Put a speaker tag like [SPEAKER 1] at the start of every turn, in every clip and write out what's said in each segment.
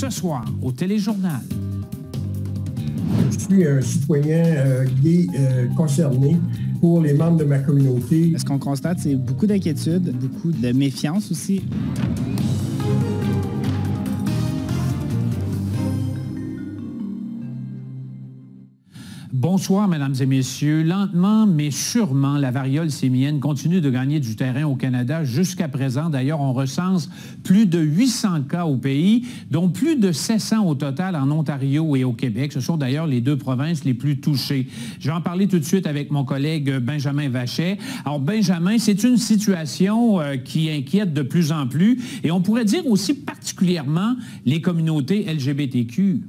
[SPEAKER 1] ce soir au Téléjournal.
[SPEAKER 2] Je suis un citoyen gay concerné pour les membres de ma communauté.
[SPEAKER 3] Ce qu'on constate, c'est beaucoup d'inquiétude, beaucoup de méfiance aussi.
[SPEAKER 1] Bonsoir, mesdames et messieurs. Lentement, mais sûrement, la variole simienne continue de gagner du terrain au Canada. Jusqu'à présent, d'ailleurs, on recense plus de 800 cas au pays, dont plus de 700 au total en Ontario et au Québec. Ce sont d'ailleurs les deux provinces les plus touchées. Je vais en parler tout de suite avec mon collègue Benjamin Vachet. Alors, Benjamin, c'est une situation qui inquiète de plus en plus, et on pourrait dire aussi particulièrement les communautés LGBTQ.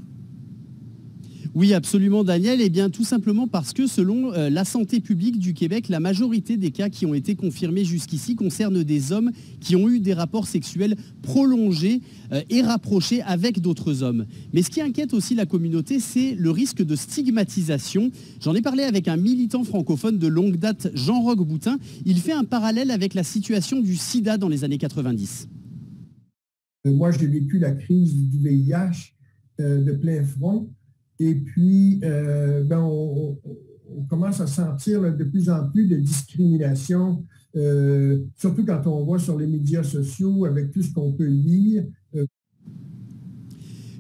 [SPEAKER 4] Oui, absolument, Daniel. Eh bien, tout simplement parce que selon la santé publique du Québec, la majorité des cas qui ont été confirmés jusqu'ici concernent des hommes qui ont eu des rapports sexuels prolongés et rapprochés avec d'autres hommes. Mais ce qui inquiète aussi la communauté, c'est le risque de stigmatisation. J'en ai parlé avec un militant francophone de longue date, Jean-Roch Boutin. Il fait un parallèle avec la situation du sida dans les années 90.
[SPEAKER 2] Moi, j'ai vécu la crise du VIH de plein front. Et puis, on commence à sentir de plus en plus de discrimination, surtout quand on voit sur les médias sociaux, avec tout ce qu'on peut lire.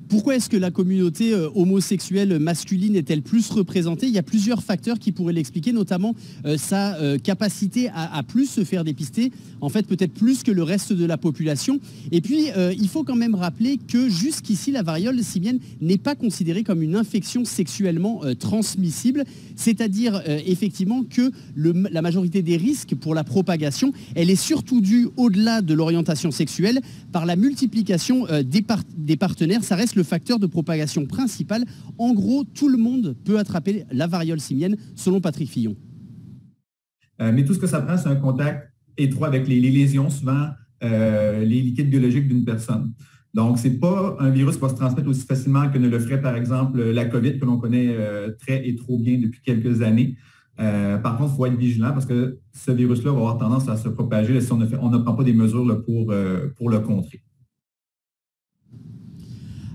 [SPEAKER 4] Pourquoi est-ce que la communauté homosexuelle masculine est-elle plus représentée? Il y a plusieurs facteurs qui pourraient l'expliquer, notamment sa capacité à plus se faire dépister, en fait peut-être plus que le reste de la population. Et puis, il faut quand même rappeler que jusqu'ici, la variole simienne n'est pas considérée comme une infection sexuellement transmissible, c'est-à-dire effectivement que la majorité des risques pour la propagation, elle est surtout due, au-delà de l'orientation sexuelle, par la multiplication des partenaires. Ça reste le facteur de propagation principal. En gros, tout le monde peut attraper la variole simienne, selon Patrick Fillon.
[SPEAKER 5] Mais tout ce que ça prend, c'est un contact étroit avec les lésions, souvent les liquides biologiques d'une personne. Donc, ce n'est pas un virus qui va se transmettre aussi facilement que ne le ferait, par exemple, la COVID, que l'on connaît très et trop bien depuis quelques années. Par contre, il faut être vigilant parce que ce virus-là va avoir tendance à se propager si on ne prend pas des mesures là, pour le contrer.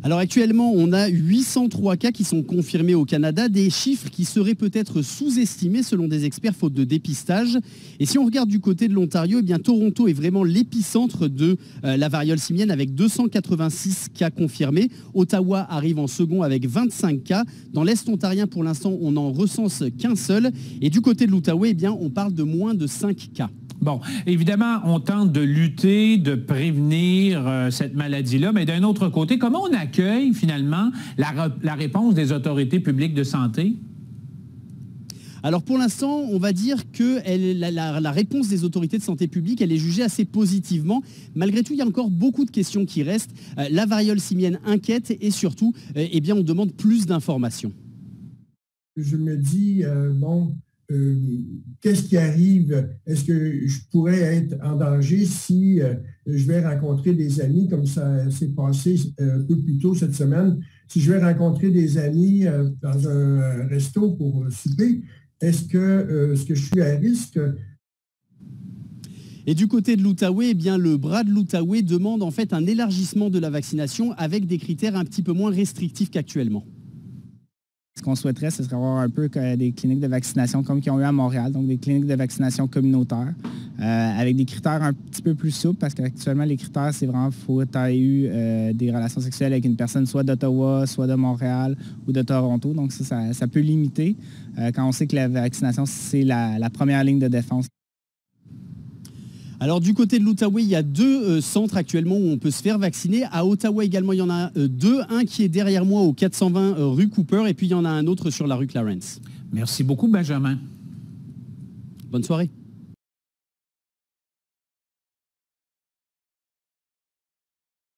[SPEAKER 4] Alors actuellement, on a 803 cas qui sont confirmés au Canada, des chiffres qui seraient peut-être sous-estimés selon des experts faute de dépistage. Et si on regarde du côté de l'Ontario, eh bien Toronto est vraiment l'épicentre de la variole simienne avec 286 cas confirmés. Ottawa arrive en second avec 25 cas. Dans l'Est ontarien, pour l'instant, on n'en recense qu'un seul. Et du côté de l'Outaouais, eh bien, on parle de moins de 5 cas.
[SPEAKER 1] Bon, évidemment, on tente de lutter, de prévenir cette maladie-là, mais d'un autre côté, comment on accueille finalement la réponse des autorités publiques de santé?
[SPEAKER 4] Alors pour l'instant, on va dire que la réponse des autorités de santé publique, elle est jugée assez positivement. Malgré tout, il y a encore beaucoup de questions qui restent. La variole simienne inquiète et surtout, eh bien, on demande plus d'informations.
[SPEAKER 2] Je me dis, qu'est-ce qui arrive? Est-ce que je pourrais être en danger si je vais rencontrer des amis, comme ça s'est passé un peu plus tôt cette semaine? Si je vais rencontrer des amis dans un resto pour souper, est-ce que je suis à risque?
[SPEAKER 4] Et du côté de l'Outaouais, eh bien, le bras de l'Outaouais demande en fait un élargissement de la vaccination avec des critères un petit peu moins restrictifs qu'actuellement.
[SPEAKER 3] Ce qu'on souhaiterait, ce serait avoir un peu des cliniques de vaccination comme qu'ils ont eu à Montréal, donc des cliniques de vaccination communautaires, avec des critères un petit peu plus souples, parce qu'actuellement, les critères, c'est vraiment qu'il faut avoir eu des relations sexuelles avec une personne soit d'Ottawa, soit de Montréal ou de Toronto. Donc ça peut limiter quand on sait que la vaccination, c'est la première ligne de défense.
[SPEAKER 4] Alors du côté de l'Outaouais, il y a deux centres actuellement où on peut se faire vacciner. À Ottawa également, il y en a deux. Un qui est derrière moi au 420 rue Cooper et puis il y en a un autre sur la rue Clarence.
[SPEAKER 1] Merci beaucoup, Benjamin.
[SPEAKER 4] Bonne soirée.